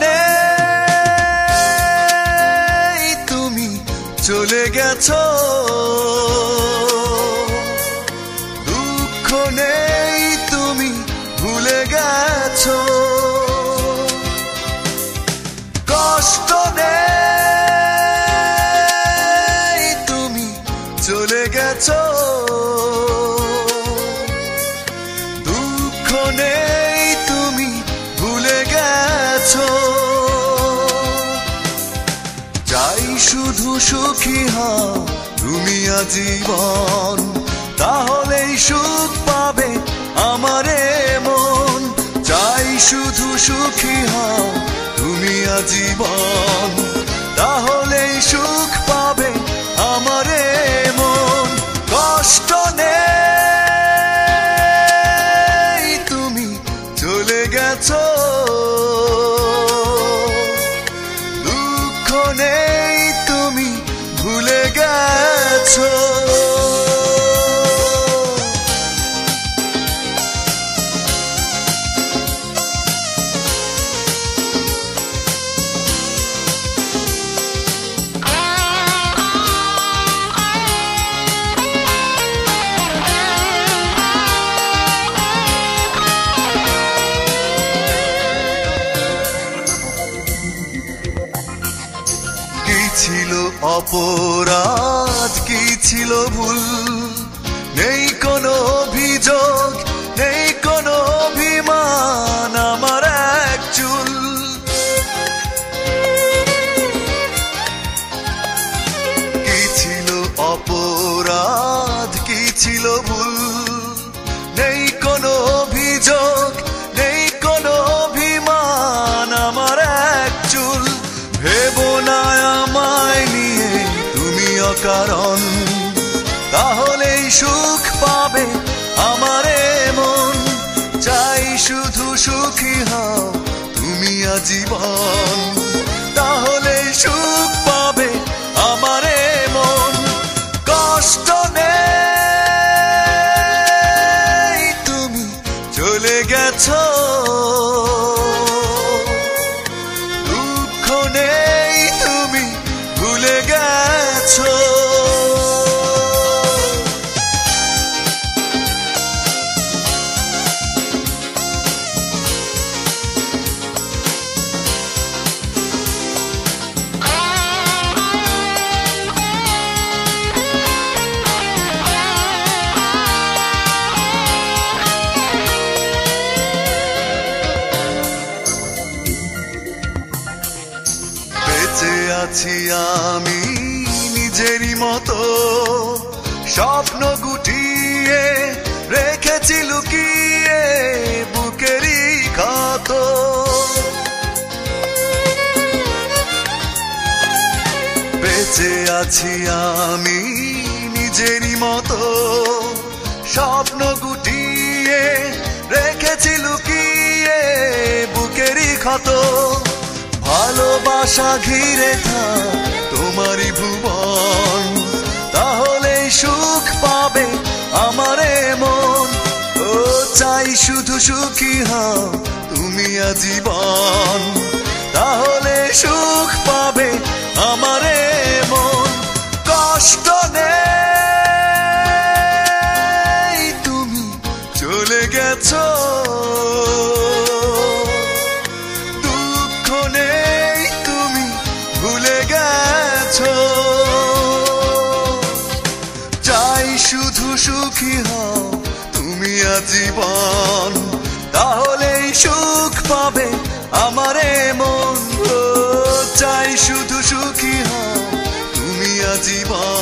নেই তুমি চলে গেছো, দুঃখ নেই তুমি ভুলে গেছো, কষ্ট নেই তুমি চলে গেছো, দুঃখ নেই তুমি ভুলে গেছো। চাই শুধু সুখী হও তুমি আজীবন, তাহলেই সুখ পাবে আমারে মন। চাই শুধু সুখী হও তুমি আজীবন, তাহলেই সুখ পাবে আমারে মন। কষ্ট নেই তুমি চলে গেছো, দুঃখ নেই তুমি ভুলে গেছো। কি ছিল অপরাধ, কি ছিল ভুল, নেই কোনো অভিযোগ, নেই কোনো অভিমান আমার এক চুল। কি ছিল অপরাধ, কি ছিল ভুল, নেই কোনো অভিযোগ, নেই কোনো অভিমান আমার এক চুল। ভেবো না আমায় নিয়ে তুমি অকারণ, তাহলেই সুখ পাবে আমারে মন। চাই শুধু সুখী হও তুমি আজীবন, তাহলেই সুখ পাবে আমারে মন। কষ্ট নেই তুমি চলে গেছো, দুঃখ নেই তুমি ভুলে গেছো। বেঁচে আছি আমি নিজেরই মতো, স্বপ্ন গুটিয়ে রেখেছি লুকিয়ে বুকেরই ক্ষত। বেঁচে আছি আমি নিজেরই মতো, স্বপ্ন গুটিয়ে রেখেছি লুকিয়ে বুকেরই ক্ষত। ভালোবাসা ঘিরে থাক তোমারই ভুবন, তাহলেই সুখ পাবে আমারে মন। ও চাই শুধু সুখী হও তুমি আজীবন, তাহলে সুখ পাবে আমারে মন। কষ্ট নেই তুমি চলে গেছো, দুঃখ নেই তুমি ভুলে গেছো। চাই শুধু সুখী হও তুমি আজীবন, তাহলেই সুখ পাবে আমারে মন। চাই শুধু সুখী হও তুমি আজীবন,